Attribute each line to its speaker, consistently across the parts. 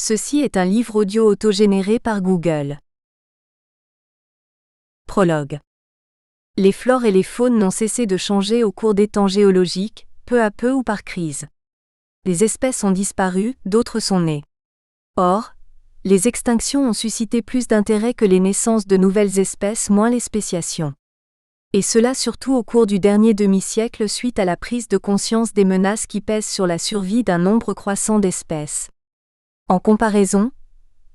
Speaker 1: Ceci est un livre audio autogénéré par Google. Prologue. Les flores et les faunes n'ont cessé de changer au cours des temps géologiques, peu à peu ou par crise. Des espèces ont disparu, d'autres sont nées. Or, les extinctions ont suscité plus d'intérêt que les naissances de nouvelles espèces, moins les spéciations. Et cela surtout au cours du dernier demi-siècle suite à la prise de conscience des menaces qui pèsent sur la survie d'un nombre croissant d'espèces. En comparaison,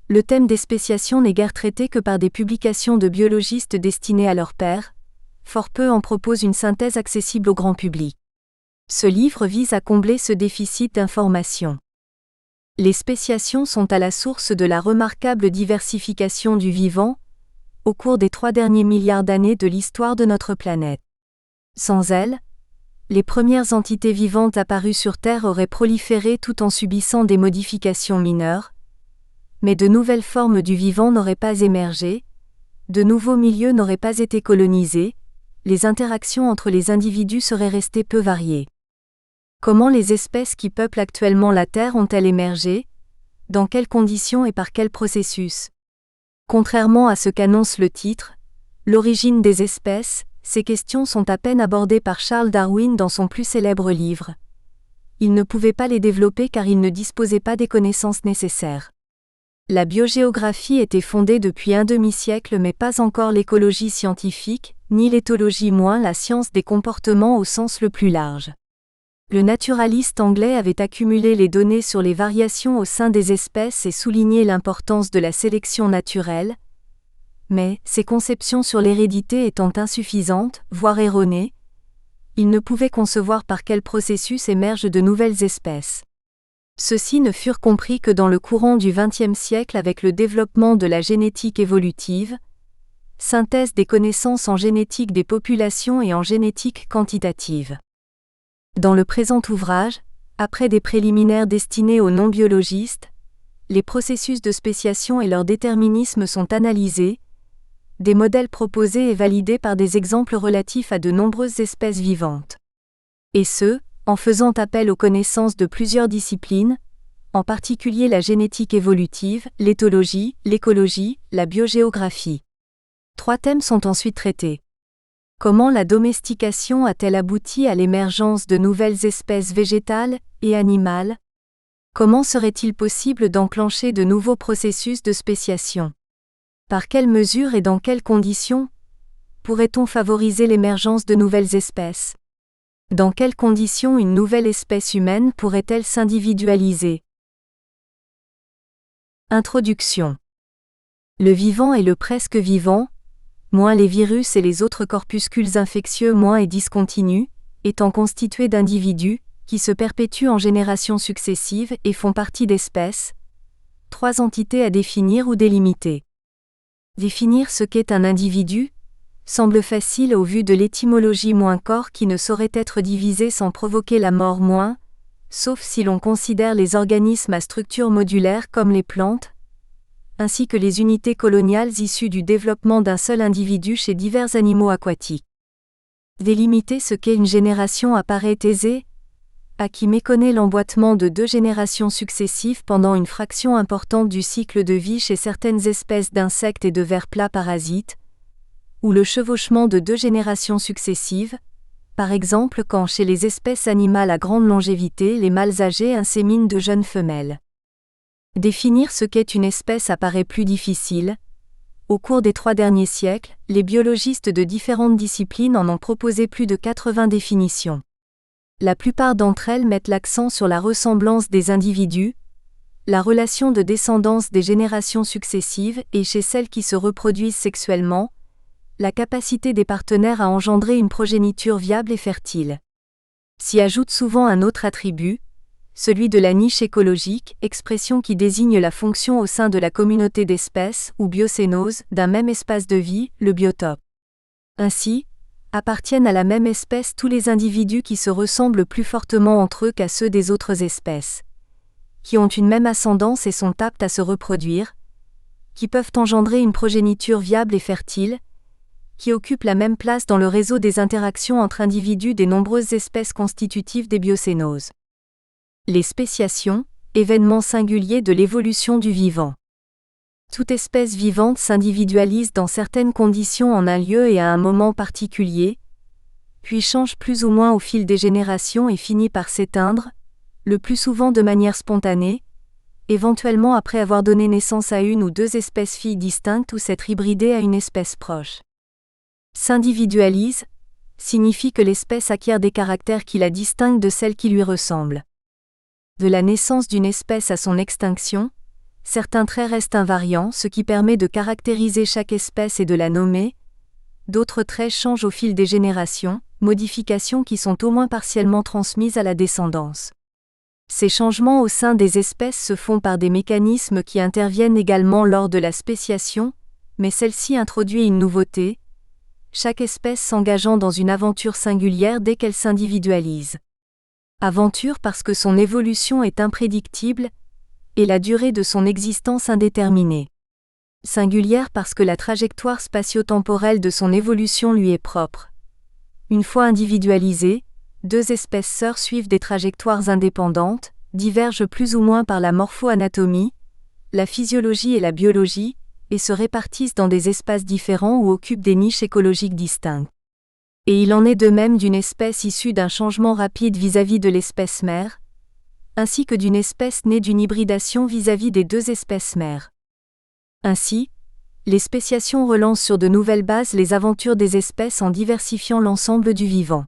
Speaker 1: le thème des spéciations n'est guère traité que par des publications de biologistes destinées à leurs pairs, fort peu en proposent une synthèse accessible au grand public. Ce livre vise à combler ce déficit d'information. Les spéciations sont à la source de la remarquable diversification du vivant, au cours des 3 derniers milliards d'années de l'histoire de notre planète. Sans elles, les premières entités vivantes apparues sur Terre auraient proliféré tout en subissant des modifications mineures, mais de nouvelles formes du vivant n'auraient pas émergé, de nouveaux milieux n'auraient pas été colonisés, les interactions entre les individus seraient restées peu variées. Comment les espèces qui peuplent actuellement la Terre ont-elles émergé? Dans quelles conditions et par quel processus? Contrairement à ce qu'annonce le titre, l'origine des espèces, ces questions sont à peine abordées par Charles Darwin dans son plus célèbre livre. Il ne pouvait pas les développer car il ne disposait pas des connaissances nécessaires. La biogéographie était fondée depuis un demi-siècle mais pas encore l'écologie scientifique, ni l'éthologie moins la science des comportements au sens le plus large. Le naturaliste anglais avait accumulé les données sur les variations au sein des espèces et souligné l'importance de la sélection naturelle, mais, ces conceptions sur l'hérédité étant insuffisantes, voire erronées, il ne pouvait concevoir par quel processus émergent de nouvelles espèces. Ceux-ci ne furent compris que dans le courant du XXe siècle avec le développement de la génétique évolutive, synthèse des connaissances en génétique des populations et en génétique quantitative. Dans le présent ouvrage, après des préliminaires destinés aux non-biologistes, les processus de spéciation et leur déterminisme sont analysés, des modèles proposés et validés par des exemples relatifs à de nombreuses espèces vivantes. Et ce, en faisant appel aux connaissances de plusieurs disciplines, en particulier la génétique évolutive, l'éthologie, l'écologie, la biogéographie. 3 thèmes sont ensuite traités. Comment la domestication a-t-elle abouti à l'émergence de nouvelles espèces végétales et animales? Comment serait-il possible d'enclencher de nouveaux processus de spéciation? Par quelles mesures et dans quelles conditions pourrait-on favoriser l'émergence de nouvelles espèces? Dans quelles conditions une nouvelle espèce humaine pourrait-elle s'individualiser? Introduction. Le vivant et le presque vivant, moins les virus et les autres corpuscules infectieux moins et discontinus, étant constitués d'individus, qui se perpétuent en générations successives et font partie d'espèces, 3 entités à définir ou délimiter. Définir ce qu'est un individu semble facile au vu de l'étymologie moins corps qui ne saurait être divisé sans provoquer la mort moins, sauf si l'on considère les organismes à structure modulaire comme les plantes, ainsi que les unités coloniales issues du développement d'un seul individu chez divers animaux aquatiques. Délimiter ce qu'est une génération apparaît aisé, à qui méconnaît l'emboîtement de 2 générations successives pendant une fraction importante du cycle de vie chez certaines espèces d'insectes et de vers plats parasites, ou le chevauchement de 2 générations successives, par exemple quand chez les espèces animales à grande longévité les mâles âgés inséminent de jeunes femelles. Définir ce qu'est une espèce apparaît plus difficile. Au cours des 3 derniers siècles, les biologistes de différentes disciplines en ont proposé plus de 80 définitions. La plupart d'entre elles mettent l'accent sur la ressemblance des individus, la relation de descendance des générations successives et chez celles qui se reproduisent sexuellement, la capacité des partenaires à engendrer une progéniture viable et fertile. S'y ajoute souvent un autre attribut, celui de la niche écologique, expression qui désigne la fonction au sein de la communauté d'espèces ou biocénose d'un même espace de vie, le biotope. Ainsi, appartiennent à la même espèce tous les individus qui se ressemblent plus fortement entre eux qu'à ceux des autres espèces, qui ont une même ascendance et sont aptes à se reproduire, qui peuvent engendrer une progéniture viable et fertile, qui occupent la même place dans le réseau des interactions entre individus des nombreuses espèces constitutives des biocénoses. Les spéciations, événement singulier de l'évolution du vivant. Toute espèce vivante s'individualise dans certaines conditions en un lieu et à un moment particulier, puis change plus ou moins au fil des générations et finit par s'éteindre, le plus souvent de manière spontanée, éventuellement après avoir donné naissance à une ou deux espèces filles distinctes ou s'être hybridée à une espèce proche. S'individualise signifie que l'espèce acquiert des caractères qui la distinguent de celles qui lui ressemblent. De la naissance d'une espèce à son extinction, certains traits restent invariants, ce qui permet de caractériser chaque espèce et de la nommer. D'autres traits changent au fil des générations, modifications qui sont au moins partiellement transmises à la descendance. Ces changements au sein des espèces se font par des mécanismes qui interviennent également lors de la spéciation, mais celle-ci introduit une nouveauté, chaque espèce s'engageant dans une aventure singulière dès qu'elle s'individualise. Aventure parce que son évolution est imprédictible, et la durée de son existence indéterminée. Singulière parce que la trajectoire spatio-temporelle de son évolution lui est propre. Une fois individualisée, deux espèces sœurs suivent des trajectoires indépendantes, divergent plus ou moins par la morpho-anatomie, la physiologie et la biologie, et se répartissent dans des espaces différents ou occupent des niches écologiques distinctes. Et il en est de même d'une espèce issue d'un changement rapide vis-à-vis de l'espèce mère, ainsi que d'une espèce née d'une hybridation vis-à-vis des deux espèces mères. Ainsi, les spéciations relancent sur de nouvelles bases les aventures des espèces en diversifiant l'ensemble du vivant.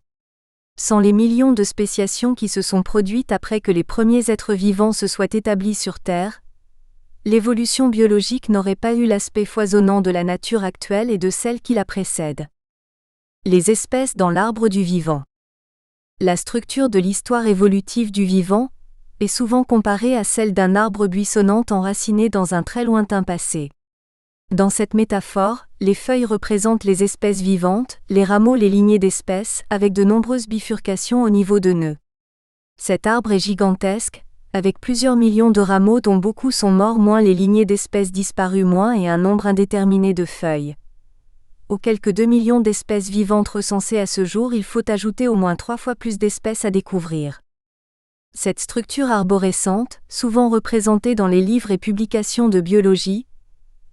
Speaker 1: Sans les millions de spéciations qui se sont produites après que les premiers êtres vivants se soient établis sur Terre, l'évolution biologique n'aurait pas eu l'aspect foisonnant de la nature actuelle et de celle qui la précède. Les espèces dans l'arbre du vivant. La structure de l'histoire évolutive du vivant est souvent comparée à celle d'un arbre buissonnant enraciné dans un très lointain passé. Dans cette métaphore, les feuilles représentent les espèces vivantes, les rameaux les lignées d'espèces, avec de nombreuses bifurcations au niveau de nœuds. Cet arbre est gigantesque, avec plusieurs millions de rameaux dont beaucoup sont morts moins les lignées d'espèces disparues moins et un nombre indéterminé de feuilles. Aux quelques 2 millions d'espèces vivantes recensées à ce jour, il faut ajouter au moins 3 fois plus d'espèces à découvrir. Cette structure arborescente, souvent représentée dans les livres et publications de biologie,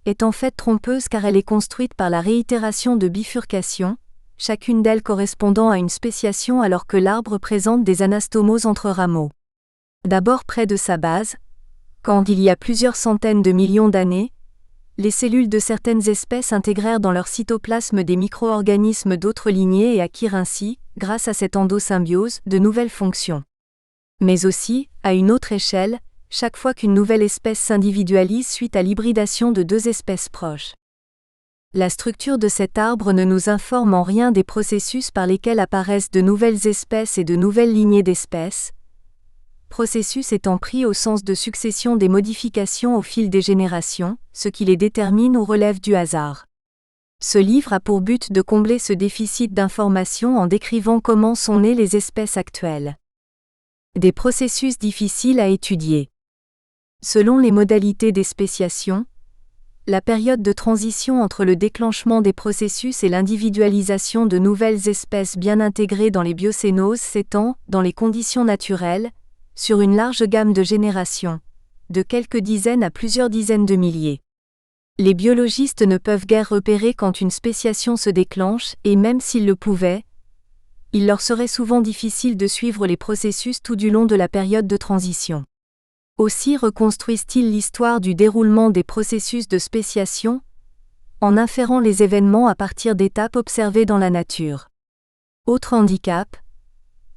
Speaker 1: est en fait trompeuse car elle est construite par la réitération de bifurcations, chacune d'elles correspondant à une spéciation alors que l'arbre présente des anastomoses entre rameaux. D'abord près de sa base, quand il y a plusieurs centaines de millions d'années, les cellules de certaines espèces intégrèrent dans leur cytoplasme des micro-organismes d'autres lignées et acquirent ainsi, grâce à cette endosymbiose, de nouvelles fonctions. Mais aussi, à une autre échelle, chaque fois qu'une nouvelle espèce s'individualise suite à l'hybridation de deux espèces proches. La structure de cet arbre ne nous informe en rien des processus par lesquels apparaissent de nouvelles espèces et de nouvelles lignées d'espèces, processus étant pris au sens de succession des modifications au fil des générations, ce qui les détermine ou relève du hasard. Ce livre a pour but de combler ce déficit d'information en décrivant comment sont nées les espèces actuelles. Des processus difficiles à étudier. Selon les modalités des spéciations, la période de transition entre le déclenchement des processus et l'individualisation de nouvelles espèces bien intégrées dans les biocénoses s'étend, dans les conditions naturelles, sur une large gamme de générations, de quelques dizaines à plusieurs dizaines de milliers. Les biologistes ne peuvent guère repérer quand une spéciation se déclenche et même s'ils le pouvaient, il leur serait souvent difficile de suivre les processus tout du long de la période de transition. Aussi reconstruisent-ils l'histoire du déroulement des processus de spéciation, en inférant les événements à partir d'étapes observées dans la nature. Autre handicap,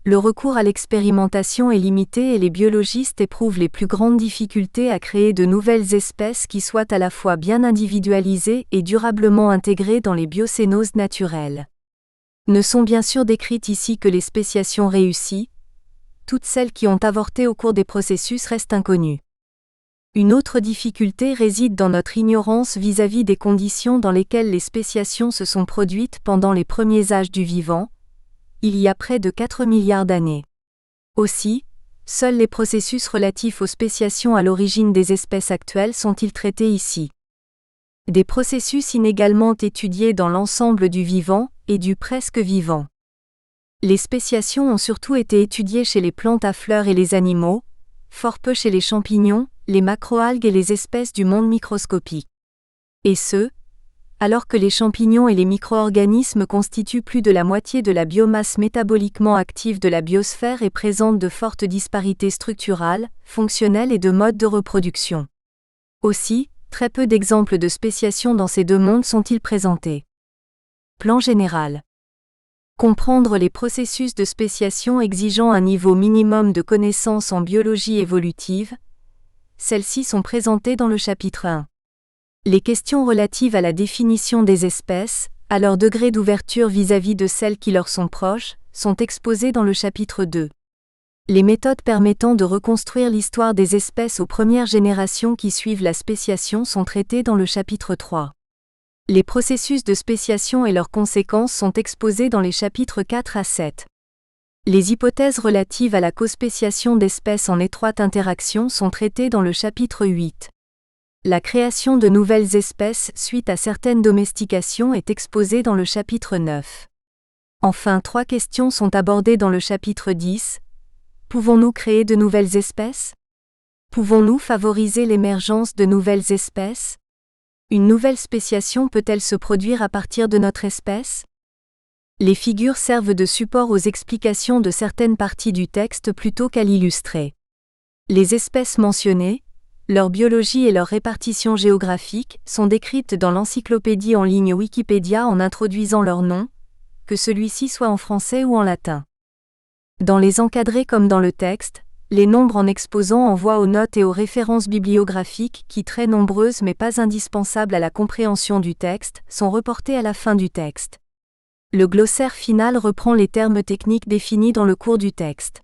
Speaker 1: le recours à l'expérimentation est limité et les biologistes éprouvent les plus grandes difficultés à créer de nouvelles espèces qui soient à la fois bien individualisées et durablement intégrées dans les biocénoses naturelles. Ne sont bien sûr décrites ici que les spéciations réussies, toutes celles qui ont avorté au cours des processus restent inconnues. Une autre difficulté réside dans notre ignorance vis-à-vis des conditions dans lesquelles les spéciations se sont produites pendant les premiers âges du vivant, il y a près de 4 milliards d'années. Aussi, seuls les processus relatifs aux spéciations à l'origine des espèces actuelles sont-ils traités ici. Des processus inégalement étudiés dans l'ensemble du vivant et du presque vivant. Les spéciations ont surtout été étudiées chez les plantes à fleurs et les animaux, fort peu chez les champignons, les macroalgues et les espèces du monde microscopique. Et ce, alors que les champignons et les micro-organismes constituent plus de la moitié de la biomasse métaboliquement active de la biosphère et présentent de fortes disparités structurales, fonctionnelles et de modes de reproduction. Aussi, très peu d'exemples de spéciation dans ces deux mondes sont-ils présentés. Plan général. Comprendre les processus de spéciation exigeant un niveau minimum de connaissances en biologie évolutive. Celles-ci sont présentées dans le chapitre 1. Les questions relatives à la définition des espèces, à leur degré d'ouverture vis-à-vis de celles qui leur sont proches, sont exposées dans le chapitre 2. Les méthodes permettant de reconstruire l'histoire des espèces aux premières générations qui suivent la spéciation sont traitées dans le chapitre 3. Les processus de spéciation et leurs conséquences sont exposés dans les chapitres 4 à 7. Les hypothèses relatives à la cospéciation d'espèces en étroite interaction sont traitées dans le chapitre 8. La création de nouvelles espèces suite à certaines domestications est exposée dans le chapitre 9. Enfin, 3 questions sont abordées dans le chapitre 10. Pouvons-nous créer de nouvelles espèces? Pouvons-nous favoriser l'émergence de nouvelles espèces? Une nouvelle spéciation peut-elle se produire à partir de notre espèce? Les figures servent de support aux explications de certaines parties du texte plutôt qu'à l'illustrer. Les espèces mentionnées, leur biologie et leur répartition géographique sont décrites dans l'encyclopédie en ligne Wikipédia en introduisant leur nom, que celui-ci soit en français ou en latin. Dans les encadrés comme dans le texte, les nombres en exposant envoient aux notes et aux références bibliographiques qui, très nombreuses mais pas indispensables à la compréhension du texte, sont reportées à la fin du texte. Le glossaire final reprend les termes techniques définis dans le cours du texte.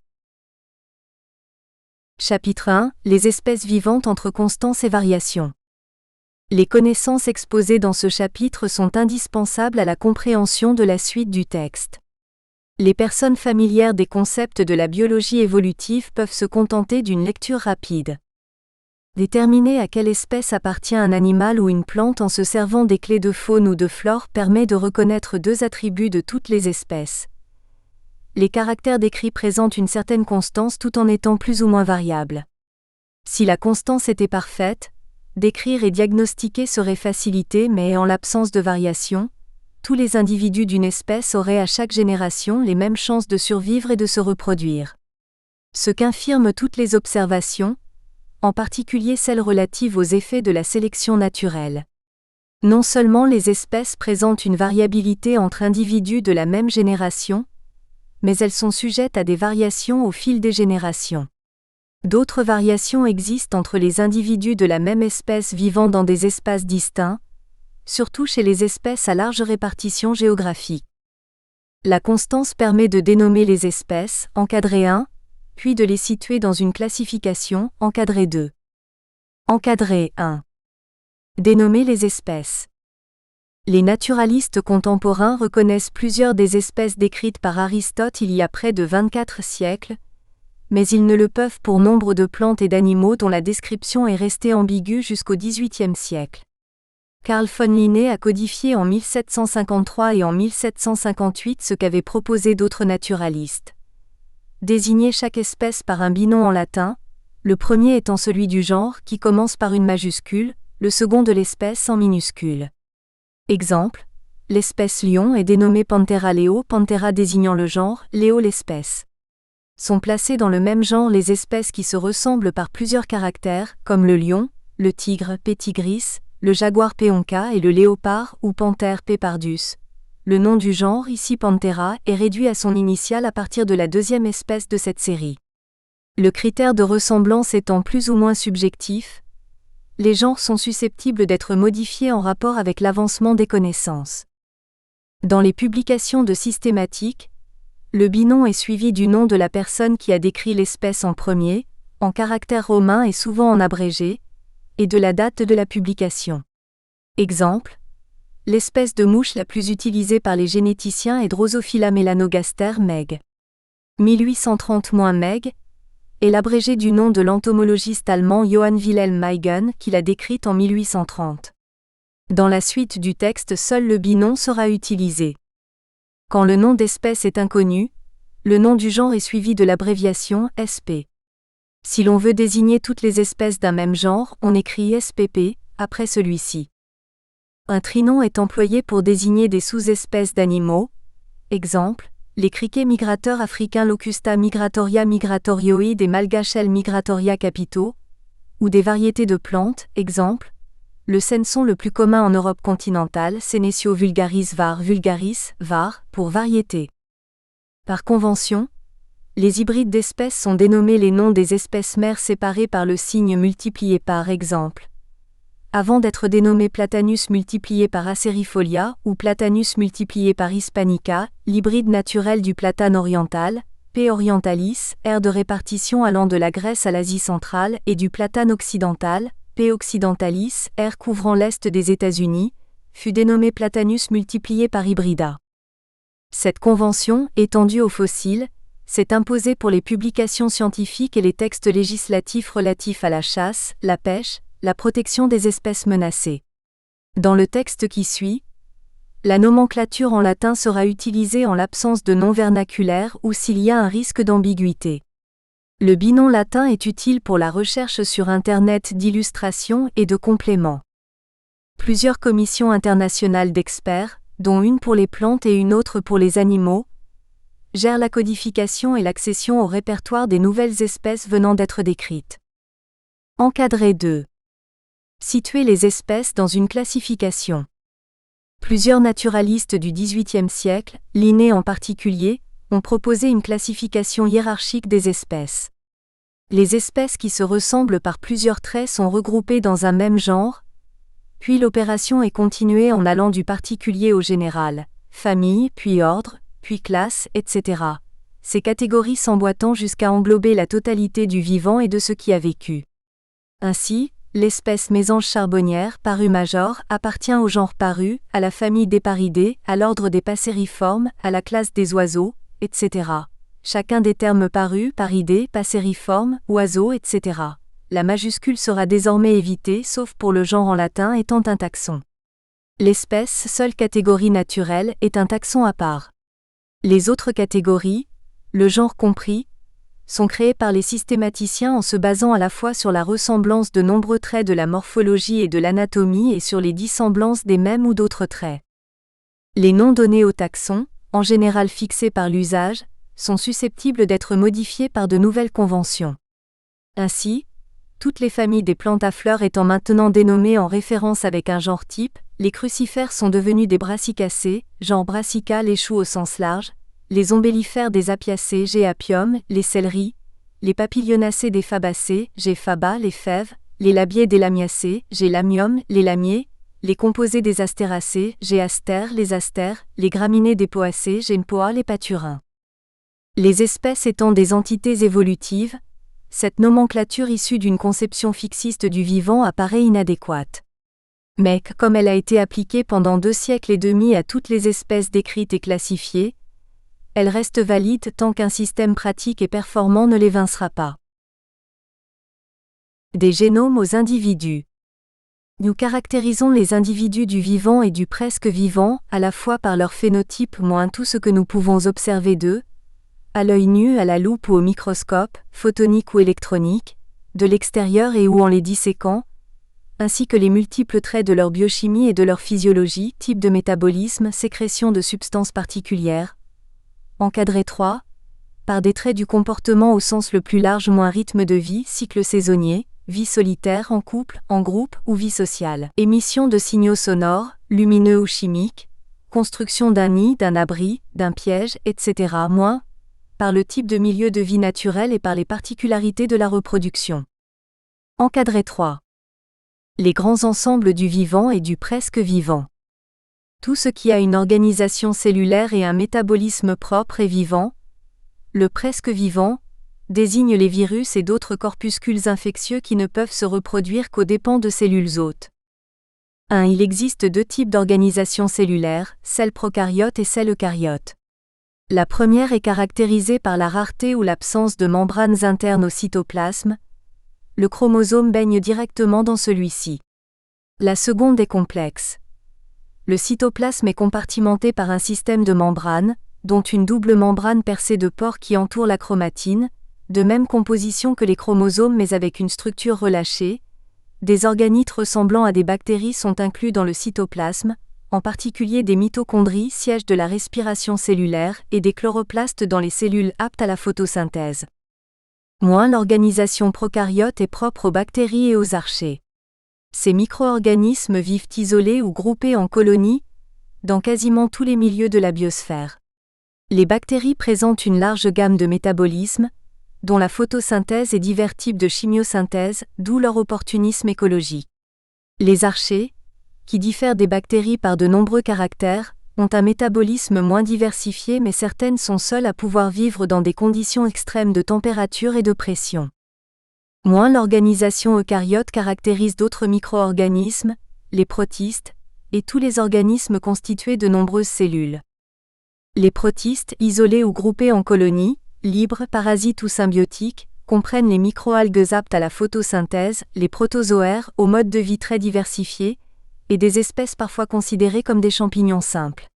Speaker 1: Chapitre 1. Les espèces vivantes entre constance et variation. Les connaissances exposées dans ce chapitre sont indispensables à la compréhension de la suite du texte. Les personnes familières des concepts de la biologie évolutive peuvent se contenter d'une lecture rapide. Déterminer à quelle espèce appartient un animal ou une plante en se servant des clés de faune ou de flore permet de reconnaître 2 attributs de toutes les espèces. Les caractères décrits présentent une certaine constance tout en étant plus ou moins variables. Si la constance était parfaite, décrire et diagnostiquer serait facilité, mais en l'absence de variation, tous les individus d'une espèce auraient à chaque génération les mêmes chances de survivre et de se reproduire. Ce qu'infirment toutes les observations, en particulier celles relatives aux effets de la sélection naturelle. Non seulement les espèces présentent une variabilité entre individus de la même génération, mais elles sont sujettes à des variations au fil des générations. D'autres variations existent entre les individus de la même espèce vivant dans des espaces distincts, surtout chez les espèces à large répartition géographique. La constance permet de dénommer les espèces, encadré 1, puis de les situer dans une classification, encadré 2. Encadré 1. Dénommer les espèces. Les naturalistes contemporains reconnaissent plusieurs des espèces décrites par Aristote il y a près de 24 siècles, mais ils ne le peuvent pour nombre de plantes et d'animaux dont la description est restée ambiguë jusqu'au XVIIIe siècle. Carl von Linné a codifié en 1753 et en 1758 ce qu'avaient proposé d'autres naturalistes. Désigner chaque espèce par un binom en latin, le premier étant celui du genre qui commence par une majuscule, le second de l'espèce en minuscule. Exemple, l'espèce lion est dénommée Panthera leo, Panthera désignant le genre, Leo l'espèce. Sont placées dans le même genre les espèces qui se ressemblent par plusieurs caractères, comme le lion, le tigre P. tigris, le jaguar P. onca et le léopard ou panthère P. pardus. Le nom du genre, ici Panthera, est réduit à son initiale à partir de la 2e espèce de cette série. Le critère de ressemblance étant plus ou moins subjectif, les genres sont susceptibles d'être modifiés en rapport avec l'avancement des connaissances. Dans les publications de systématiques, le binom est suivi du nom de la personne qui a décrit l'espèce en premier, en caractères romains et souvent en abrégé, et de la date de la publication. Exemple, l'espèce de mouche la plus utilisée par les généticiens est Drosophila melanogaster Meg. 1830-Meg, est l'abrégé du nom de l'entomologiste allemand Johann Wilhelm Meigen qui l'a décrite en 1830. Dans la suite du texte, seul le binom sera utilisé. Quand le nom d'espèce est inconnu, le nom du genre est suivi de l'abréviation SP. Si l'on veut désigner toutes les espèces d'un même genre, on écrit SPP, après celui-ci. Un trinom est employé pour désigner des sous-espèces d'animaux. Exemple, les criquets migrateurs africains Locusta migratoria migratorioide et Malgachel migratoria capito, ou des variétés de plantes. Exemple, le senson le plus commun en Europe continentale, Senecio vulgaris var, pour variété. Par convention, les hybrides d'espèces sont dénommés les noms des espèces mères séparées par le signe multiplié par exemple. Avant d'être dénommé Platanus multiplié par Acerifolia ou Platanus multiplié par Hispanica, l'hybride naturel du platane oriental, P. orientalis, aire de répartition allant de la Grèce à l'Asie centrale, et du platane occidental, P. occidentalis, aire couvrant l'est des États-Unis, fut dénommé Platanus multiplié par hybrida. Cette convention, étendue aux fossiles, s'est imposée pour les publications scientifiques et les textes législatifs relatifs à la chasse, la pêche, la protection des espèces menacées. Dans le texte qui suit, la nomenclature en latin sera utilisée en l'absence de nom vernaculaire ou s'il y a un risque d'ambiguïté. Le binom latin est utile pour la recherche sur Internet d'illustrations et de compléments. Plusieurs commissions internationales d'experts, dont une pour les plantes et une autre pour les animaux, gèrent la codification et l'accession au répertoire des nouvelles espèces venant d'être décrites. Encadrer 2. Situer les espèces dans une classification. Plusieurs naturalistes du XVIIIe siècle, Linné en particulier, ont proposé une classification hiérarchique des espèces. Les espèces qui se ressemblent par plusieurs traits sont regroupées dans un même genre, puis l'opération est continuée en allant du particulier au général, famille, puis ordre, puis classe, etc. Ces catégories s'emboîtant jusqu'à englober la totalité du vivant et de ce qui a vécu. Ainsi, l'espèce mésange charbonnière, Parus major, appartient au genre Parus, à la famille des Paridés, à l'ordre des Passeriformes, à la classe des oiseaux, etc. Chacun des termes Parus, Paridés, Passeriformes, oiseaux, etc. La majuscule sera désormais évitée sauf pour le genre en latin étant un taxon. L'espèce, seule catégorie naturelle, est un taxon à part. Les autres catégories, le genre compris, sont créées par les systématiciens en se basant à la fois sur la ressemblance de nombreux traits de la morphologie et de l'anatomie et sur les dissemblances des mêmes ou d'autres traits. Les noms donnés aux taxons, en général fixés par l'usage, sont susceptibles d'être modifiés par de nouvelles conventions. Ainsi, toutes les familles des plantes à fleurs étant maintenant dénommées en référence avec un genre type, les crucifères sont devenus des brassicacées, genre Brassica les choux au sens large, les ombellifères des apiacées G. apium, les céleris, les papillionacées des fabacées G. faba les fèves, les labiées des lamiacées G. lamium, les lamiers, les composés des astéracées G. astères, les astères, les graminées des poacées G. mpoa les pâturins. Les espèces étant des entités évolutives, cette nomenclature issue d'une conception fixiste du vivant apparaît inadéquate. Mais, comme elle a été appliquée pendant 2 siècles et demi à toutes les espèces décrites et classifiées, elle reste valide tant qu'un système pratique et performant ne l'évincera pas. Des génomes aux individus. Nous caractérisons les individus du vivant et du presque vivant, à la fois par leur phénotype moins tout ce que nous pouvons observer d'eux, à l'œil nu, à la loupe ou au microscope, photonique ou électronique, de l'extérieur et ou en les disséquant, ainsi que les multiples traits de leur biochimie et de leur physiologie, type de métabolisme, sécrétion de substances particulières. Encadré 3, par des traits du comportement au sens le plus large moins rythme de vie, cycle saisonnier, vie solitaire, en couple, en groupe ou vie sociale. Émission de signaux sonores, lumineux ou chimiques, construction d'un nid, d'un abri, d'un piège, etc. moins, par le type de milieu de vie naturel et par les particularités de la reproduction. Encadré 3. Les grands ensembles du vivant et du presque vivant. Tout ce qui a une organisation cellulaire et un métabolisme propre et vivant, le presque vivant, désigne les virus et d'autres corpuscules infectieux qui ne peuvent se reproduire qu'aux dépens de cellules hôtes. 1. Il existe 2 types d'organisation cellulaire, celles prokaryotes et celles eucaryotes. La première est caractérisée par la rareté ou l'absence de membranes internes au cytoplasme. Le chromosome baigne directement dans celui-ci. La seconde est complexe. Le cytoplasme est compartimenté par un système de membranes, dont une double membrane percée de pores qui entoure la chromatine, de même composition que les chromosomes mais avec une structure relâchée. Des organites ressemblant à des bactéries sont inclus dans le cytoplasme, en particulier des mitochondries, siège de la respiration cellulaire, et des chloroplastes dans les cellules aptes à la photosynthèse. L'organisation prokaryote est propre aux bactéries et aux archées. Ces micro-organismes vivent isolés ou groupés en colonies, dans quasiment tous les milieux de la biosphère. Les bactéries présentent une large gamme de métabolismes, dont la photosynthèse et divers types de chimiosynthèse, d'où leur opportunisme écologique. Les archées, qui diffèrent des bactéries par de nombreux caractères, ont un métabolisme moins diversifié mais certaines sont seules à pouvoir vivre dans des conditions extrêmes de température et de pression. L'organisation eucaryote caractérise d'autres micro-organismes, les protistes, et tous les organismes constitués de nombreuses cellules. Les protistes, isolés ou groupés en colonies, libres, parasites ou symbiotiques, comprennent les microalgues aptes à la photosynthèse, les protozoaires, aux modes de vie très diversifiés, et des espèces parfois considérées comme des champignons simples.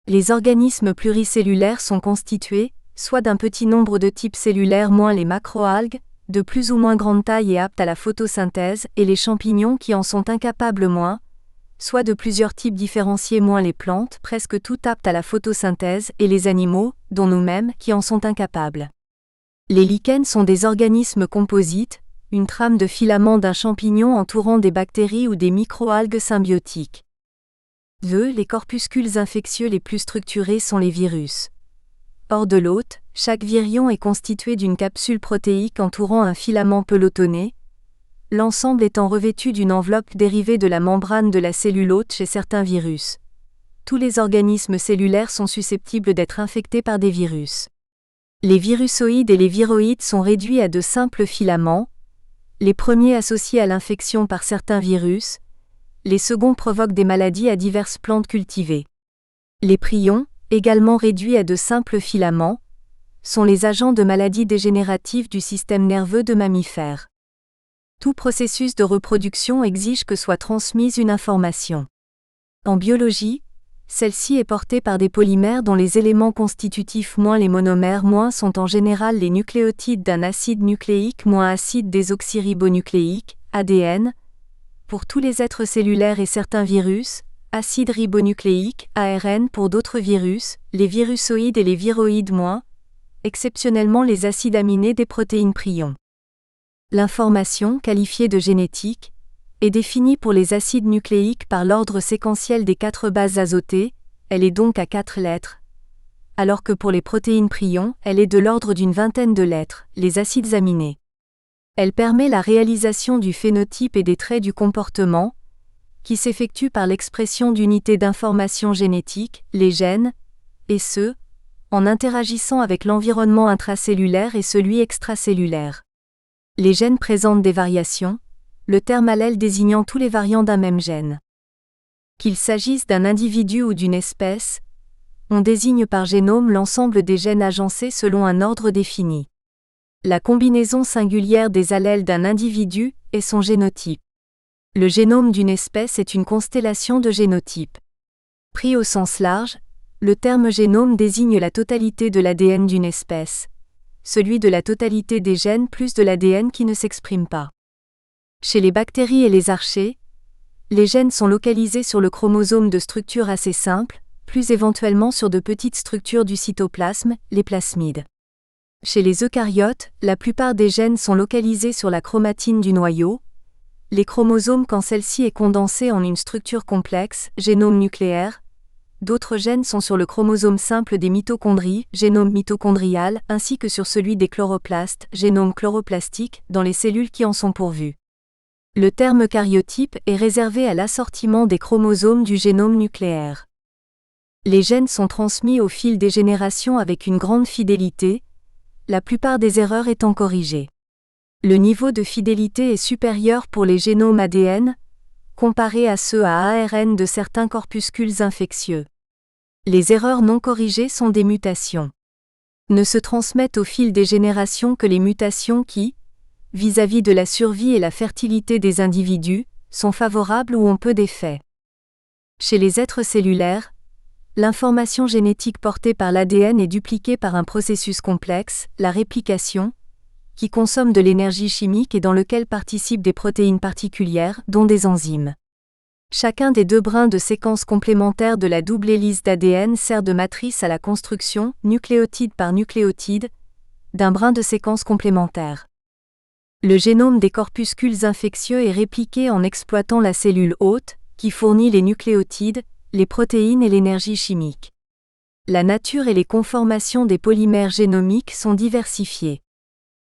Speaker 1: Les organismes pluricellulaires sont constitués, soit d'un petit nombre de types cellulaires moins les macroalgues, de plus ou moins grande taille et aptes à la photosynthèse, et les champignons qui en sont incapables moins, soit de plusieurs types différenciés moins les plantes, presque toutes aptes à la photosynthèse, et les animaux, dont nous-mêmes, qui en sont incapables. Les lichens sont des organismes composites, une trame de filaments d'un champignon entourant des bactéries ou des microalgues symbiotiques. Les corpuscules infectieux les plus structurés sont les virus. Hors de l'hôte, chaque virion est constitué d'une capsule protéique entourant un filament pelotonné, l'ensemble étant revêtu d'une enveloppe dérivée de la membrane de la cellule hôte chez certains virus. Tous les organismes cellulaires sont susceptibles d'être infectés par des virus. Les virusoïdes et les viroïdes sont réduits à de simples filaments, les premiers associés à l'infection par certains virus, les seconds provoquent des maladies à diverses plantes cultivées. Les prions, également réduits à de simples filaments, sont les agents de maladies dégénératives du système nerveux de mammifères. Tout processus de reproduction exige que soit transmise une information. En biologie, celle-ci est portée par des polymères dont les éléments constitutifs moins les monomères moins sont en général les nucléotides d'un acide nucléique moins acide désoxyribonucléique, ADN. Pour tous les êtres cellulaires et certains virus, acide ribonucléique, ARN pour d'autres virus, les virusoïdes et les viroïdes moins, exceptionnellement les acides aminés des protéines prions. L'information, qualifiée de génétique, est définie pour les acides nucléiques par l'ordre séquentiel des 4 bases azotées, elle est donc à 4 lettres, alors que pour les protéines prions, elle est de l'ordre d'une vingtaine de lettres, les acides aminés. Elle permet la réalisation du phénotype et des traits du comportement, qui s'effectue par l'expression d'unités d'information génétique, les gènes, et ce, en interagissant avec l'environnement intracellulaire et celui extracellulaire. Les gènes présentent des variations, le terme allèle désignant tous les variants d'un même gène. Qu'il s'agisse d'un individu ou d'une espèce, on désigne par génome l'ensemble des gènes agencés selon un ordre défini. La combinaison singulière des allèles d'un individu est son génotype. Le génome d'une espèce est une constellation de génotypes. Pris au sens large, le terme génome désigne la totalité de l'ADN d'une espèce, celui de la totalité des gènes plus de l'ADN qui ne s'exprime pas. Chez les bactéries et les archées, les gènes sont localisés sur le chromosome de structure assez simple, plus éventuellement sur de petites structures du cytoplasme, les plasmides. Chez les eucaryotes, la plupart des gènes sont localisés sur la chromatine du noyau, les chromosomes quand celle-ci est condensée en une structure complexe, génome nucléaire. D'autres gènes sont sur le chromosome simple des mitochondries, génome mitochondrial, ainsi que sur celui des chloroplastes, génome chloroplastique, dans les cellules qui en sont pourvues. Le terme karyotype est réservé à l'assortiment des chromosomes du génome nucléaire. Les gènes sont transmis au fil des générations avec une grande fidélité, la plupart des erreurs étant corrigées. Le niveau de fidélité est supérieur pour les génomes ADN, comparé à ceux à ARN de certains corpuscules infectieux. Les erreurs non corrigées sont des mutations. Ne se transmettent au fil des générations que les mutations qui, vis-à-vis de la survie et la fertilité des individus, sont favorables ou ont peu d'effet. Chez les êtres cellulaires, l'information génétique portée par l'ADN est dupliquée par un processus complexe, la réplication, qui consomme de l'énergie chimique et dans lequel participent des protéines particulières, dont des enzymes. Chacun des 2 brins de séquence complémentaire de la double hélice d'ADN sert de matrice à la construction, nucléotide par nucléotide, d'un brin de séquence complémentaire. Le génome des corpuscules infectieux est répliqué en exploitant la cellule hôte, qui fournit les nucléotides, les protéines et l'énergie chimique. La nature et les conformations des polymères génomiques sont diversifiées.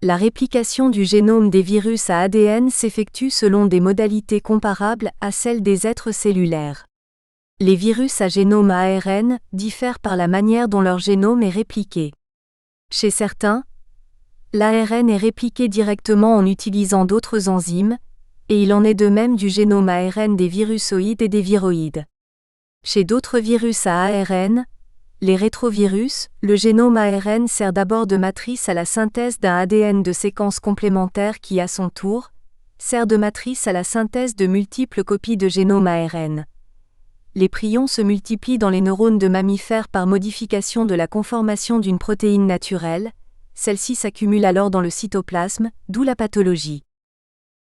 Speaker 1: La réplication du génome des virus à ADN s'effectue selon des modalités comparables à celles des êtres cellulaires. Les virus à génome ARN diffèrent par la manière dont leur génome est répliqué. Chez certains, l'ARN est répliqué directement en utilisant d'autres enzymes, et il en est de même du génome ARN des virusoïdes et des viroïdes. Chez d'autres virus à ARN, les rétrovirus, le génome ARN sert d'abord de matrice à la synthèse d'un ADN de séquence complémentaire qui, à son tour, sert de matrice à la synthèse de multiples copies de génome ARN. Les prions se multiplient dans les neurones de mammifères par modification de la conformation d'une protéine naturelle, celle-ci s'accumule alors dans le cytoplasme, d'où la pathologie.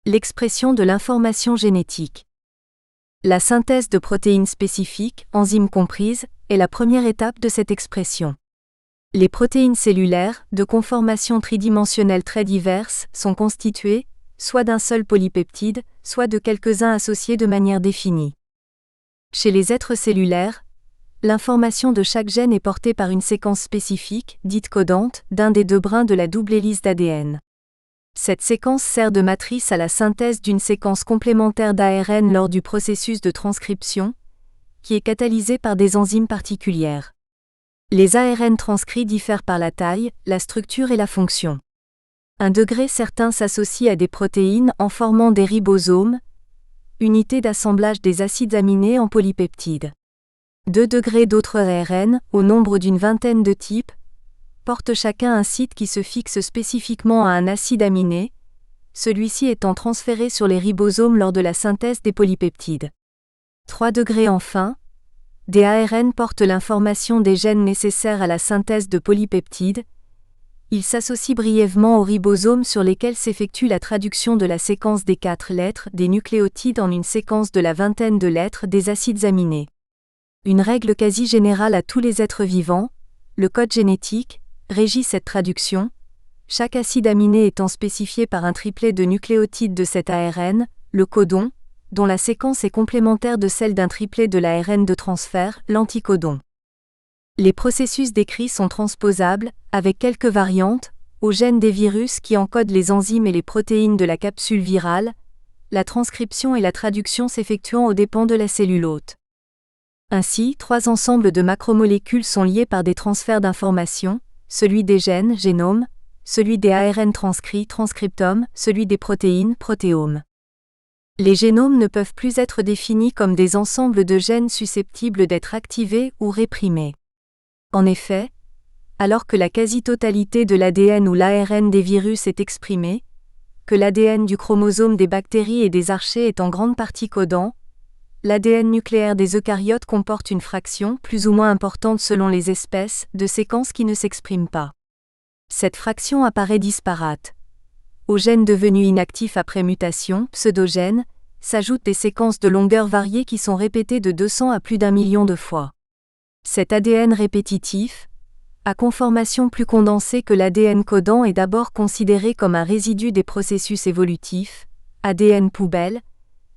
Speaker 1: L'expression de l'information génétique. La synthèse de protéines spécifiques, enzymes comprises, est la première étape de cette expression. Les protéines cellulaires, de conformation tridimensionnelle très diverses, sont constituées, soit d'un seul polypeptide, soit de quelques-uns associés de manière définie. Chez les êtres cellulaires, l'information de chaque gène est portée par une séquence spécifique, dite codante, d'un des 2 brins de la double hélice d'ADN. Cette séquence sert de matrice à la synthèse d'une séquence complémentaire d'ARN lors du processus de transcription, qui est catalysé par des enzymes particulières. Les ARN transcrits diffèrent par la taille, la structure et la fonction. Un degré certain s'associe à des protéines en formant des ribosomes, unité d'assemblage des acides aminés en polypeptides. 2 degrés d'autres ARN, au nombre d'une vingtaine de types, portent chacun un site qui se fixe spécifiquement à un acide aminé, celui-ci étant transféré sur les ribosomes lors de la synthèse des polypeptides. 3 degrés enfin, des ARN portent l'information des gènes nécessaires à la synthèse de polypeptides. Ils s'associent brièvement aux ribosomes sur lesquels s'effectue la traduction de la séquence des 4 lettres des nucléotides en une séquence de la vingtaine de lettres des acides aminés. Une règle quasi générale à tous les êtres vivants, le code génétique, régit cette traduction, chaque acide aminé étant spécifié par un triplet de nucléotides de cet ARN, le codon, dont la séquence est complémentaire de celle d'un triplet de l'ARN de transfert, l'anticodon. Les processus décrits sont transposables, avec quelques variantes, aux gènes des virus qui encodent les enzymes et les protéines de la capsule virale, la transcription et la traduction s'effectuant aux dépens de la cellule hôte. Ainsi, 3 ensembles de macromolécules sont liés par des transferts d'informations, celui des gènes, génome, celui des ARN transcrits, transcriptome, celui des protéines, protéome. Les génomes ne peuvent plus être définis comme des ensembles de gènes susceptibles d'être activés ou réprimés. En effet, alors que la quasi-totalité de l'ADN ou l'ARN des virus est exprimée, que l'ADN du chromosome des bactéries et des archées est en grande partie codant, l'ADN nucléaire des eucaryotes comporte une fraction, plus ou moins importante selon les espèces, de séquences qui ne s'expriment pas. Cette fraction apparaît disparate. Aux gènes devenus inactifs après mutation, pseudogènes, s'ajoutent des séquences de longueur variée qui sont répétées de 200 à plus d'1 million de fois. Cet ADN répétitif, à conformation plus condensée que l'ADN codant, est d'abord considéré comme un résidu des processus évolutifs, ADN poubelle,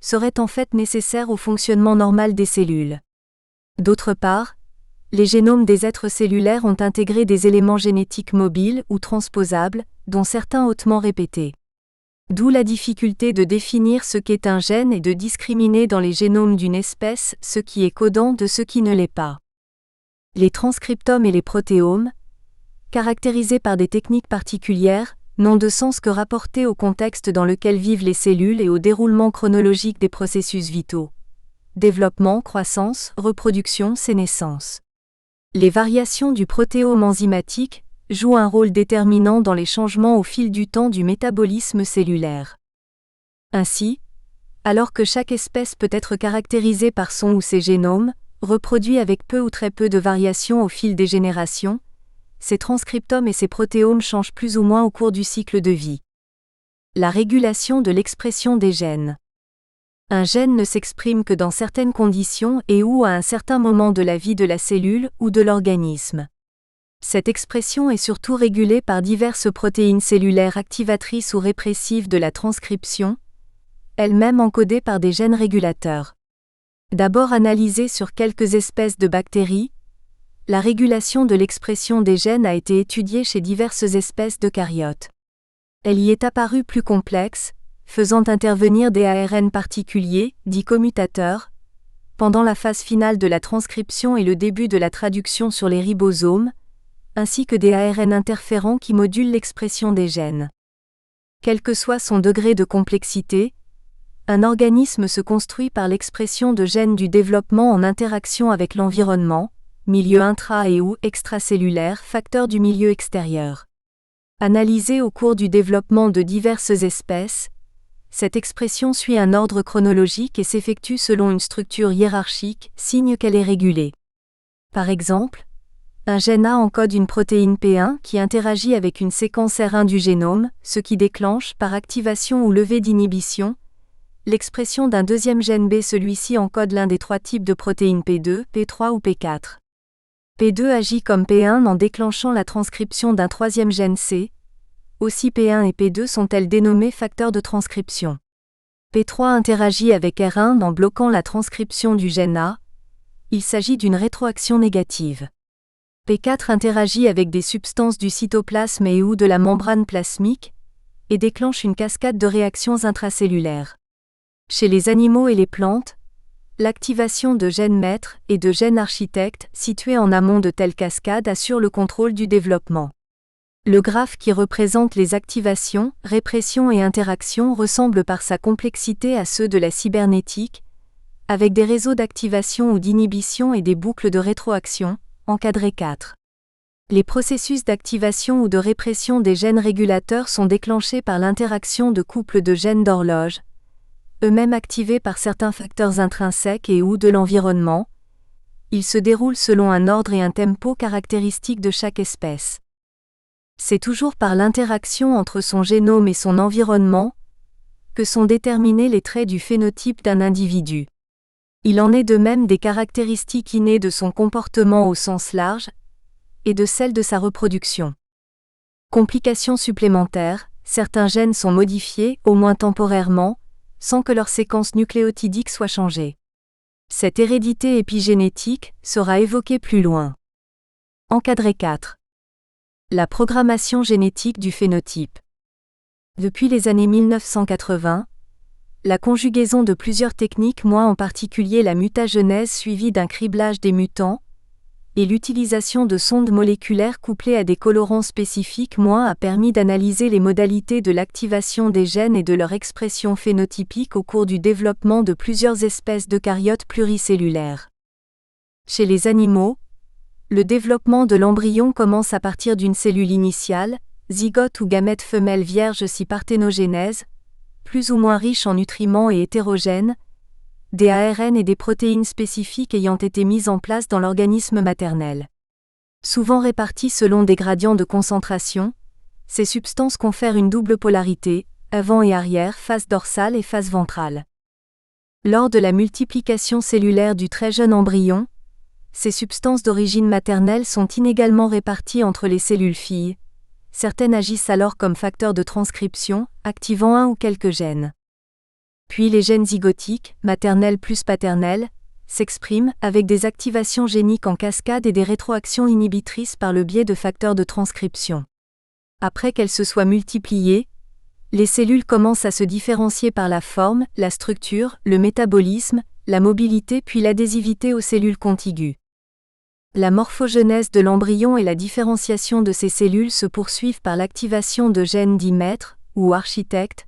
Speaker 1: serait en fait nécessaire au fonctionnement normal des cellules. D'autre part, les génomes des êtres cellulaires ont intégré des éléments génétiques mobiles ou transposables, dont certains hautement répétés. D'où la difficulté de définir ce qu'est un gène et de discriminer dans les génomes d'une espèce ce qui est codant de ce qui ne l'est pas. Les transcriptomes et les protéomes, caractérisés par des techniques particulières, n'ont de sens que rapportés au contexte dans lequel vivent les cellules et au déroulement chronologique des processus vitaux. Développement, croissance, reproduction, sénescence. Les variations du protéome enzymatique jouent un rôle déterminant dans les changements au fil du temps du métabolisme cellulaire. Ainsi, alors que chaque espèce peut être caractérisée par son ou ses génomes, reproduit avec peu ou très peu de variations au fil des générations, ces transcriptomes et ces protéomes changent plus ou moins au cours du cycle de vie. La régulation de l'expression des gènes. Un gène ne s'exprime que dans certaines conditions et ou à un certain moment de la vie de la cellule ou de l'organisme. Cette expression est surtout régulée par diverses protéines cellulaires activatrices ou répressives de la transcription, elles-mêmes encodées par des gènes régulateurs. D'abord analysée sur quelques espèces de bactéries, la régulation de l'expression des gènes a été étudiée chez diverses espèces d'eucaryotes. Elle y est apparue plus complexe, faisant intervenir des ARN particuliers, dits commutateurs, pendant la phase finale de la transcription et le début de la traduction sur les ribosomes, ainsi que des ARN interférents qui modulent l'expression des gènes. Quel que soit son degré de complexité, un organisme se construit par l'expression de gènes du développement en interaction avec l'environnement, milieu intra- et ou extracellulaire, facteurs du milieu extérieur. Analysée au cours du développement de diverses espèces, cette expression suit un ordre chronologique et s'effectue selon une structure hiérarchique, signe qu'elle est régulée. Par exemple, un gène A encode une protéine P1 qui interagit avec une séquence R1 du génome, ce qui déclenche, par activation ou levée d'inhibition, l'expression d'un deuxième gène B. Celui-ci encode l'un des trois types de protéines P2, P3 ou P4. P2 agit comme P1 en déclenchant la transcription d'un troisième gène C. Aussi P1 et P2 sont-elles dénommées facteurs de transcription. P3 interagit avec R1 en bloquant la transcription du gène A. Il s'agit d'une rétroaction négative. P4 interagit avec des substances du cytoplasme et ou de la membrane plasmique et déclenche une cascade de réactions intracellulaires. Chez les animaux et les plantes, l'activation de gènes maîtres et de gènes architectes situés en amont de telles cascades assure le contrôle du développement. Le graphe qui représente les activations, répressions et interactions ressemble par sa complexité à ceux de la cybernétique, avec des réseaux d'activation ou d'inhibition et des boucles de rétroaction, encadrées 4. Les processus d'activation ou de répression des gènes régulateurs sont déclenchés par l'interaction de couples de gènes d'horloge, eux-mêmes activés par certains facteurs intrinsèques et ou de l'environnement. Ils se déroulent selon un ordre et un tempo caractéristiques de chaque espèce. C'est toujours par l'interaction entre son génome et son environnement que sont déterminés les traits du phénotype d'un individu. Il en est de même des caractéristiques innées de son comportement au sens large et de celles de sa reproduction. Complications supplémentaires, certains gènes sont modifiés, au moins temporairement, sans que leur séquence nucléotidique soit changée. Cette hérédité épigénétique sera évoquée plus loin. Encadré 4. La programmation génétique du phénotype. Depuis les années 1980, la conjugaison de plusieurs techniques, en particulier la mutagenèse suivie d'un criblage des mutants, et l'utilisation de sondes moléculaires couplées à des colorants spécifiques, a permis d'analyser les modalités de l'activation des gènes et de leur expression phénotypique au cours du développement de plusieurs espèces d'eucaryotes pluricellulaires. Chez les animaux, le développement de l'embryon commence à partir d'une cellule initiale, zygote ou gamète femelle vierge si parthénogénèse, plus ou moins riche en nutriments et hétérogène, des ARN et des protéines spécifiques ayant été mises en place dans l'organisme maternel. Souvent réparties selon des gradients de concentration, ces substances confèrent une double polarité, avant et arrière, face dorsale et face ventrale. Lors de la multiplication cellulaire du très jeune embryon, ces substances d'origine maternelle sont inégalement réparties entre les cellules filles. Certaines agissent alors comme facteurs de transcription, activant un ou quelques gènes. Puis les gènes zygotiques, maternels plus paternels, s'expriment avec des activations géniques en cascade et des rétroactions inhibitrices par le biais de facteurs de transcription. Après qu'elles se soient multipliées, les cellules commencent à se différencier par la forme, la structure, le métabolisme, la mobilité puis l'adhésivité aux cellules contiguës. La morphogenèse de l'embryon et la différenciation de ces cellules se poursuivent par l'activation de gènes dits maîtres, ou architectes,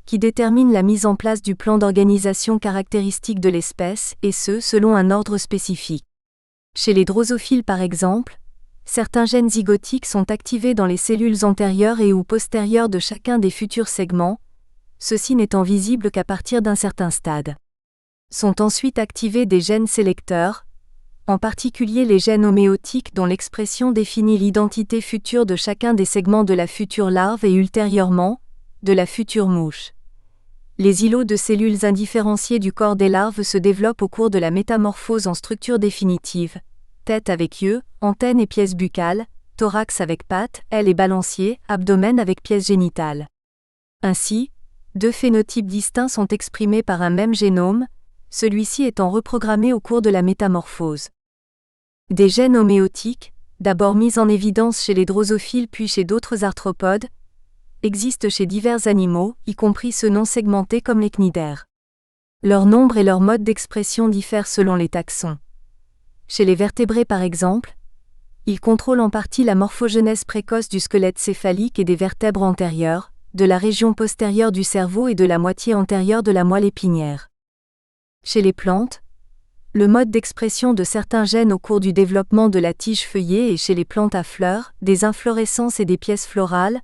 Speaker 1: qui déterminent la mise en place du plan d'organisation caractéristique de l'espèce, et ce, selon un ordre spécifique. Chez les drosophiles par exemple, certains gènes zygotiques sont activés dans les cellules antérieures et ou postérieures de chacun des futurs segments, ceux-ci n'étant visibles qu'à partir d'un certain stade. Sont ensuite activés des gènes sélecteurs, en particulier les gènes homéotiques dont l'expression définit l'identité future de chacun des segments de la future larve et ultérieurement, de la future mouche. Les îlots de cellules indifférenciées du corps des larves se développent au cours de la métamorphose en structure définitive, tête avec yeux, antennes et pièces buccales, thorax avec pattes, ailes et balanciers, abdomen avec pièces génitales. Ainsi, deux phénotypes distincts sont exprimés par un même génome, celui-ci étant reprogrammé au cours de la métamorphose. Des gènes homéotiques, d'abord mis en évidence chez les drosophiles puis chez d'autres arthropodes, existent chez divers animaux, y compris ceux non segmentés comme les cnidaires. Leur nombre et leur mode d'expression diffèrent selon les taxons. Chez les vertébrés par exemple, ils contrôlent en partie la morphogenèse précoce du squelette céphalique et des vertèbres antérieures, de la région postérieure du cerveau et de la moitié antérieure de la moelle épinière. Chez les plantes, le mode d'expression de certains gènes au cours du développement de la tige feuillée et chez les plantes à fleurs, des inflorescences et des pièces florales,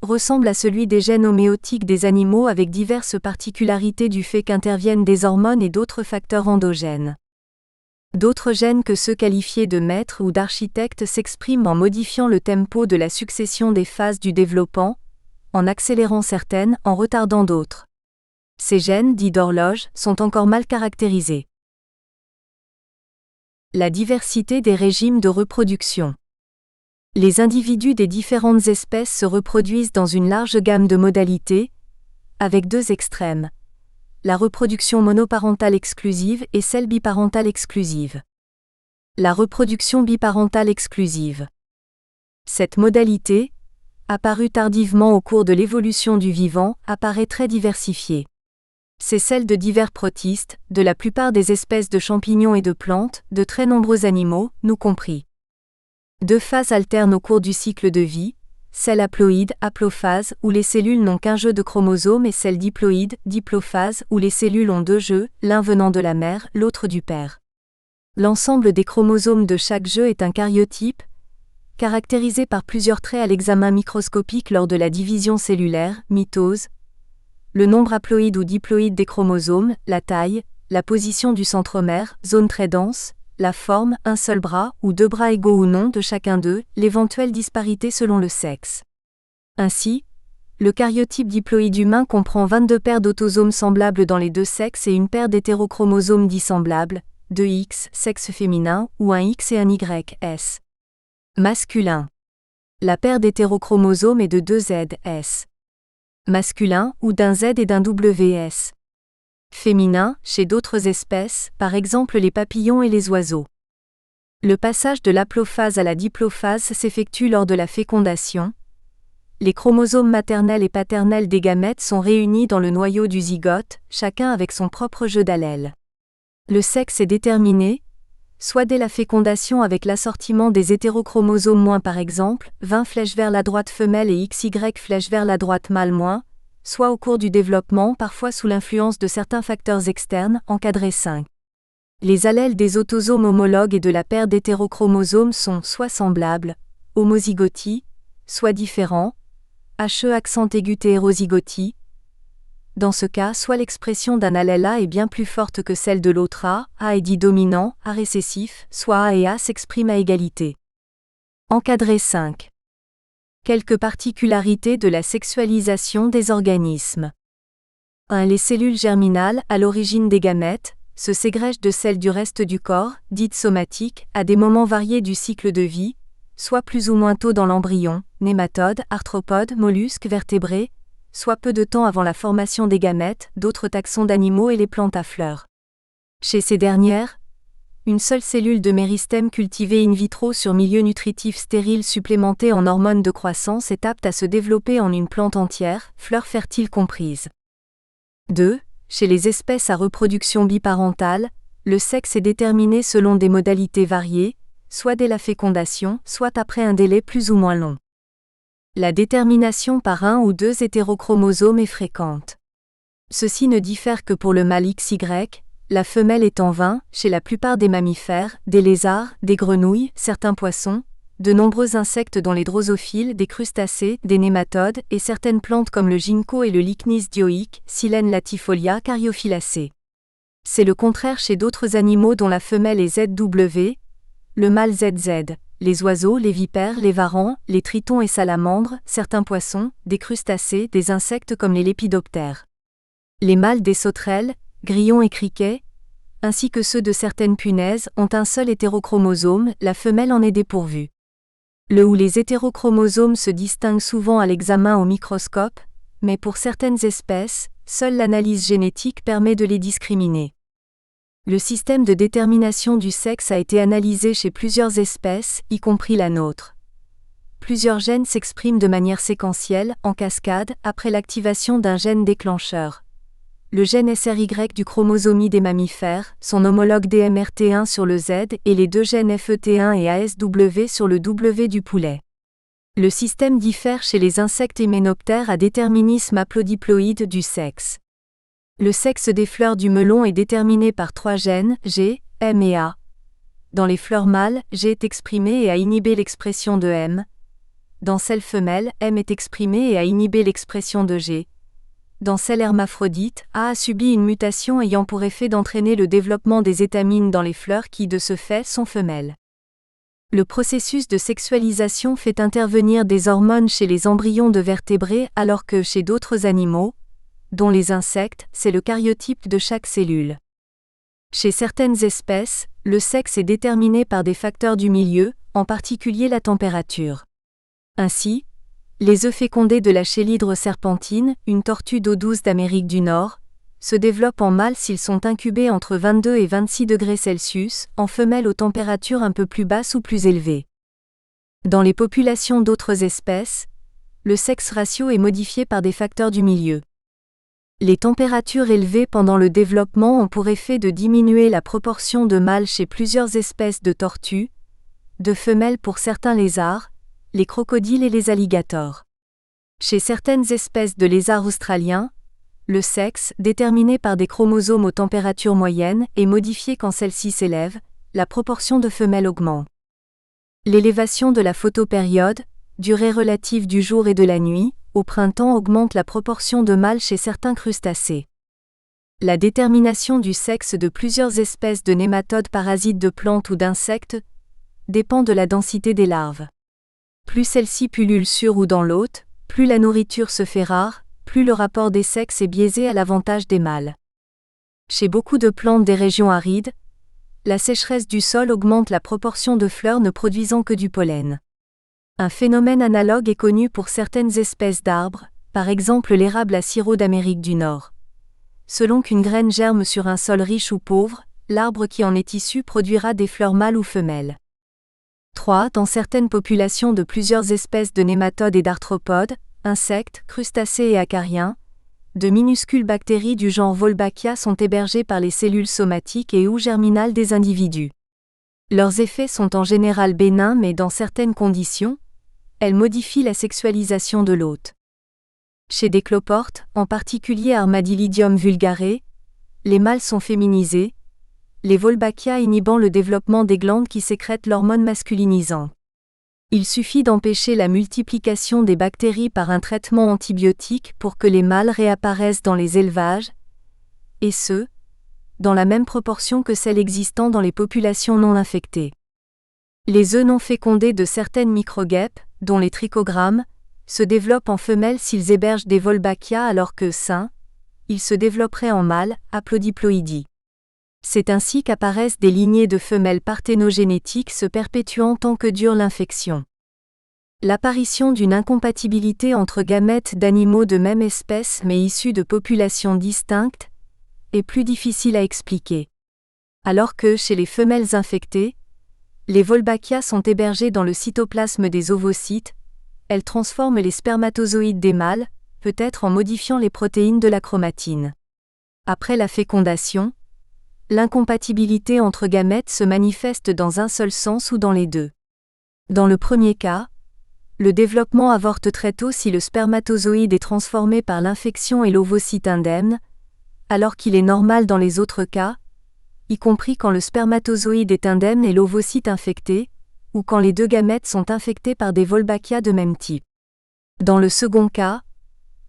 Speaker 1: ressemble à celui des gènes homéotiques des animaux avec diverses particularités du fait qu'interviennent des hormones et d'autres facteurs endogènes. D'autres gènes que ceux qualifiés de maîtres ou d'architectes s'expriment en modifiant le tempo de la succession des phases du développement, en accélérant certaines, en retardant d'autres. Ces gènes, dits d'horloge, sont encore mal caractérisés. La diversité des régimes de reproduction. Les individus des différentes espèces se reproduisent dans une large gamme de modalités, avec deux extrêmes: la reproduction monoparentale exclusive et celle biparentale exclusive. La reproduction biparentale exclusive. Cette modalité, apparue tardivement au cours de l'évolution du vivant, apparaît très diversifiée. C'est celle de divers protistes, de la plupart des espèces de champignons et de plantes, de très nombreux animaux, nous compris. Deux phases alternent au cours du cycle de vie, celle haploïde, haplophase, où les cellules n'ont qu'un jeu de chromosomes, et celle diploïde, diplophase, où les cellules ont deux jeux, l'un venant de la mère, l'autre du père. L'ensemble des chromosomes de chaque jeu est un karyotype, caractérisé par plusieurs traits à l'examen microscopique lors de la division cellulaire, mitose. Le nombre haploïde ou diploïde des chromosomes, la taille, la position du centromère, zone très dense, la forme, un seul bras ou deux bras égaux ou non de chacun d'eux, l'éventuelle disparité selon le sexe. Ainsi, le karyotype diploïde humain comprend 22 paires d'autosomes semblables dans les deux sexes et une paire d'hétérochromosomes dissemblables, 2X, sexe féminin, ou un X et un Y, S. Masculin. La paire d'hétérochromosomes est de 2 Z, S. Masculin, ou d'un Z et d'un WS. Féminin, chez d'autres espèces, par exemple les papillons et les oiseaux. Le passage de l'haplophase à la diplophase s'effectue lors de la fécondation. Les chromosomes maternels et paternels des gamètes sont réunis dans le noyau du zygote, chacun avec son propre jeu d'allèles. Le sexe est déterminé, soit dès la fécondation avec l'assortiment des hétérochromosomes moins par exemple, 20 flèches vers la droite femelle et XY flèches vers la droite mâle moins, soit au cours du développement parfois sous l'influence de certains facteurs externes, encadrés 5. Les allèles des autosomes homologues et de la paire d'hétérochromosomes sont soit semblables, homozygotie, soit différents, HE accent aigu hétérozygotie. Dans ce cas, soit l'expression d'un allèle A est bien plus forte que celle de l'autre A est dit dominant, A récessif, soit A et A s'expriment à égalité. Encadré 5. Quelques particularités de la sexualisation des organismes. 1. Les cellules germinales, à l'origine des gamètes, se ségrègent de celles du reste du corps, dites somatiques, à des moments variés du cycle de vie, soit plus ou moins tôt dans l'embryon, nématodes, arthropodes, mollusques, vertébrés, soit peu de temps avant la formation des gamètes, d'autres taxons d'animaux et les plantes à fleurs. Chez ces dernières, une seule cellule de méristème cultivée in vitro sur milieu nutritif stérile supplémentée en hormones de croissance est apte à se développer en une plante entière, fleurs fertiles comprises. 2. Chez les espèces à reproduction biparentale, le sexe est déterminé selon des modalités variées, soit dès la fécondation, soit après un délai plus ou moins long. La détermination par un ou deux hétérochromosomes est fréquente. Ceci ne diffère que pour le mâle XY, la femelle étant 20, chez la plupart des mammifères, des lézards, des grenouilles, certains poissons, de nombreux insectes dont les drosophiles, des crustacés, des nématodes, et certaines plantes comme le ginkgo et le Lychnis dioique, Silène latifolia, Caryophyllacée. C'est le contraire chez d'autres animaux dont la femelle est ZW, le mâle ZZ, les oiseaux, les vipères, les varans, les tritons et salamandres, certains poissons, des crustacés, des insectes comme les lépidoptères. Les mâles des sauterelles, grillons et criquets, ainsi que ceux de certaines punaises, ont un seul hétérochromosome, la femelle en est dépourvue. Le ou les hétérochromosomes se distinguent souvent à l'examen au microscope, mais pour certaines espèces, seule l'analyse génétique permet de les discriminer. Le système de détermination du sexe a été analysé chez plusieurs espèces, y compris la nôtre. Plusieurs gènes s'expriment de manière séquentielle, en cascade, après l'activation d'un gène déclencheur. Le gène SRY du chromosome des mammifères, son homologue DMRT1 sur le Z et les deux gènes FET1 et ASW sur le W du poulet. Le système diffère chez les insectes hyménoptères à déterminisme haplodiploïde du sexe. Le sexe des fleurs du melon est déterminé par 3 gènes, G, M et A. Dans les fleurs mâles, G est exprimé et a inhibé l'expression de M. Dans celles femelles, M est exprimé et a inhibé l'expression de G. Dans celles hermaphrodites, A a subi une mutation ayant pour effet d'entraîner le développement des étamines dans les fleurs qui, de ce fait, sont femelles. Le processus de sexualisation fait intervenir des hormones chez les embryons de vertébrés alors que chez d'autres animaux, dont les insectes, c'est le karyotype de chaque cellule. Chez certaines espèces, le sexe est déterminé par des facteurs du milieu, en particulier la température. Ainsi, les œufs fécondés de la chélydre serpentine, une tortue d'eau douce d'Amérique du Nord, se développent en mâle s'ils sont incubés entre 22 et 26 degrés Celsius, en femelle aux températures un peu plus basses ou plus élevées. Dans les populations d'autres espèces, le sexe ratio est modifié par des facteurs du milieu. Les températures élevées pendant le développement ont pour effet de diminuer la proportion de mâles chez plusieurs espèces de tortues, de femelles pour certains lézards, les crocodiles et les alligators. Chez certaines espèces de lézards australiens, le sexe, déterminé par des chromosomes aux températures moyennes, est modifié quand celles-ci s'élèvent, la proportion de femelles augmente. L'élévation de la photopériode, durée relative du jour et de la nuit, au printemps augmente la proportion de mâles chez certains crustacés. La détermination du sexe de plusieurs espèces de nématodes parasites de plantes ou d'insectes dépend de la densité des larves. Plus celles-ci pullulent sur ou dans l'hôte, plus la nourriture se fait rare, plus le rapport des sexes est biaisé à l'avantage des mâles. Chez beaucoup de plantes des régions arides, la sécheresse du sol augmente la proportion de fleurs ne produisant que du pollen. Un phénomène analogue est connu pour certaines espèces d'arbres, par exemple l'érable à sirop d'Amérique du Nord. Selon qu'une graine germe sur un sol riche ou pauvre, l'arbre qui en est issu produira des fleurs mâles ou femelles. 3. Dans certaines populations de plusieurs espèces de nématodes et d'arthropodes, insectes, crustacés et acariens, de minuscules bactéries du genre Wolbachia sont hébergées par les cellules somatiques et ou germinales des individus. Leurs effets sont en général bénins mais dans certaines conditions, elles modifient la sexualisation de l'hôte. Chez des cloportes, en particulier Armadillidium vulgare, les mâles sont féminisés, les Wolbachia inhibant le développement des glandes qui sécrètent l'hormone masculinisante. Il suffit d'empêcher la multiplication des bactéries par un traitement antibiotique pour que les mâles réapparaissent dans les élevages, et ce, dans la même proportion que celle existant dans les populations non infectées. Les œufs non fécondés de certaines microguêpes, dont les trichogrammes, se développent en femelles s'ils hébergent des Wolbachia alors que sains, ils se développeraient en mâles, haplodiploïdie. C'est ainsi qu'apparaissent des lignées de femelles parthénogénétiques se perpétuant tant que dure l'infection. L'apparition d'une incompatibilité entre gamètes d'animaux de même espèce mais issus de populations distinctes est plus difficile à expliquer. Alors que, chez les femelles infectées, les Wolbachia sont hébergées dans le cytoplasme des ovocytes, elles transforment les spermatozoïdes des mâles, peut-être en modifiant les protéines de la chromatine. Après la fécondation, l'incompatibilité entre gamètes se manifeste dans un seul sens ou dans les deux. Dans le premier cas, le développement avorte très tôt si le spermatozoïde est transformé par l'infection et l'ovocyte indemne, alors qu'il est normal dans les autres cas, y compris quand le spermatozoïde est indemne et l'ovocyte infecté, ou quand les deux gamètes sont infectés par des Wolbachia de même type. Dans le second cas,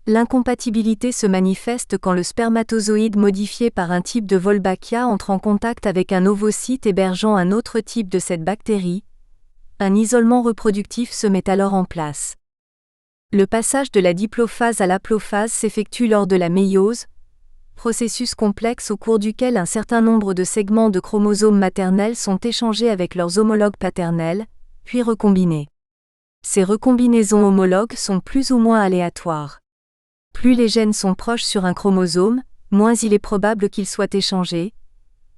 Speaker 1: L'incompatibilité se manifeste quand le spermatozoïde modifié par un type de Wolbachia entre en contact avec un ovocyte hébergeant un autre type de cette bactérie. Un isolement reproductif se met alors en place. Le passage de la diplophase à l'aplophase s'effectue lors de la méiose, processus complexe au cours duquel un certain nombre de segments de chromosomes maternels sont échangés avec leurs homologues paternels, puis recombinés. Ces recombinaisons homologues sont plus ou moins aléatoires. Plus les gènes sont proches sur un chromosome, moins il est probable qu'ils soient échangés.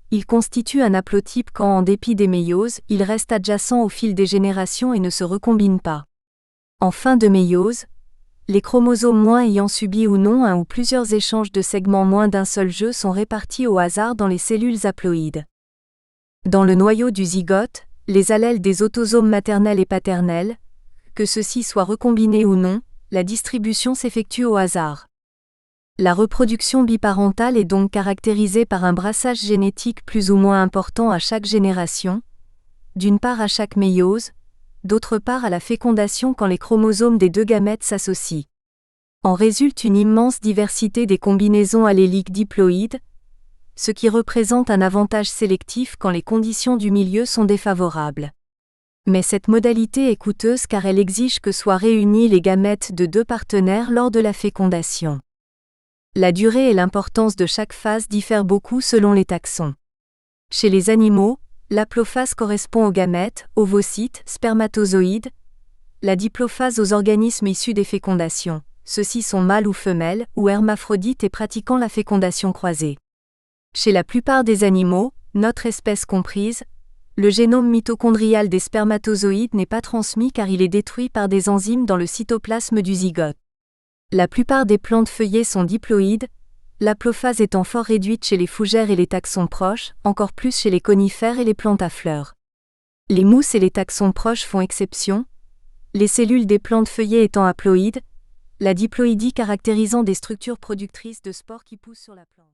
Speaker 1: Ils constituent un haplotype quand, en dépit des méioses, ils restent adjacents au fil des générations et ne se recombinent pas. En fin de méiose, les chromosomes moins ayant subi ou non un ou plusieurs échanges de segments moins d'un seul jeu sont répartis au hasard dans les cellules haploïdes. Dans le noyau du zygote, les allèles des autosomes maternels et paternels, que ceux-ci soient recombinés ou non, la distribution s'effectue au hasard. La reproduction biparentale est donc caractérisée par un brassage génétique plus ou moins important à chaque génération, d'une part à chaque méiose, d'autre part à la fécondation quand les chromosomes des deux gamètes s'associent. En résulte une immense diversité des combinaisons alléliques diploïdes, ce qui représente un avantage sélectif quand les conditions du milieu sont défavorables. Mais cette modalité est coûteuse car elle exige que soient réunis les gamètes de deux partenaires lors de la fécondation. La durée et l'importance de chaque phase diffèrent beaucoup selon les taxons. Chez les animaux, l'aplophase correspond aux gamètes, ovocytes, spermatozoïdes, la diplophase aux organismes issus des fécondations, ceux-ci sont mâles ou femelles, ou hermaphrodites et pratiquant la fécondation croisée. Chez la plupart des animaux, notre espèce comprise, le génome mitochondrial des spermatozoïdes n'est pas transmis car il est détruit par des enzymes dans le cytoplasme du zygote. La plupart des plantes feuillées sont diploïdes, l'aplophase étant fort réduite chez les fougères et les taxons proches, encore plus chez les conifères et les plantes à fleurs. Les mousses et les taxons proches font exception, les cellules des plantes feuillées étant haploïdes, la diploïdie caractérisant des structures productrices de spores qui poussent sur la plante.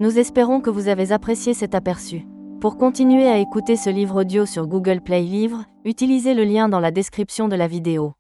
Speaker 2: Nous espérons que vous avez apprécié cet aperçu. Pour continuer à écouter ce livre audio sur Google Play Livres, utilisez le lien dans la description de la vidéo.